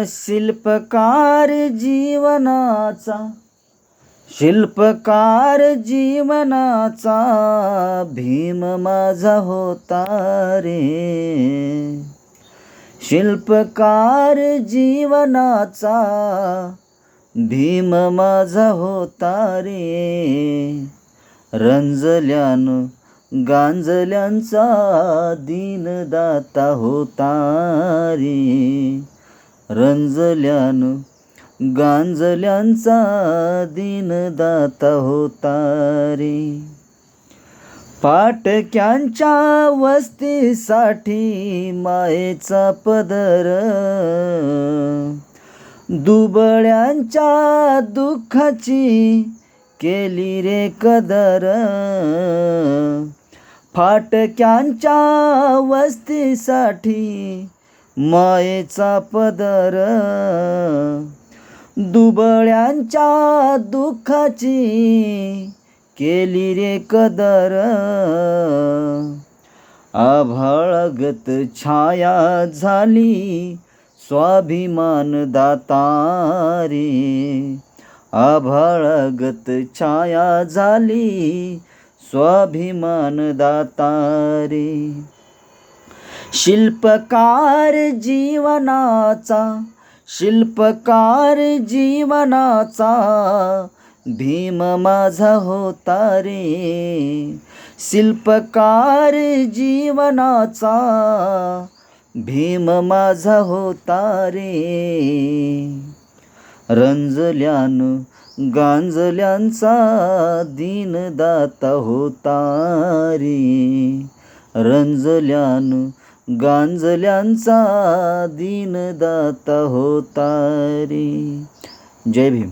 शिल्पकार जीवनाचा, शिल्पकार जीवनाचा भीम माझा होता रे. शिल्पकार जीवनाचा भीम माझा होता रे. रंजल्यानं गांजल्यांचा दीनदाता होता रे. रंजल्यानं गांजल्यांचा दीनदाता होता रे. फाटक्यांच्या वस्तीसाठी मायेचा पदर, दुबळ्यांच्या दुःखाची केली रे कदर. फाटक्यांच्या वस्तीसाठी मायेचा पदर, दुबळ्यांच्या दुःखाची केली रे कदर. आभाळगत छाया झाली स्वाभिमान दाता रे. आभाळगत छाया झाली स्वाभिमान दाता रे. शिल्पकार जीवनाचा, शिल्पकार जीवनाचा भीम माझा होता रे. शिल्पकार जीवनाचा भीम माझा होता रे. रंजल्यानं गांजल्यांचा दीनदाता होता रे. रंजल्यानं गांजल्यांचा दीनदाता होता रे. जय भीम.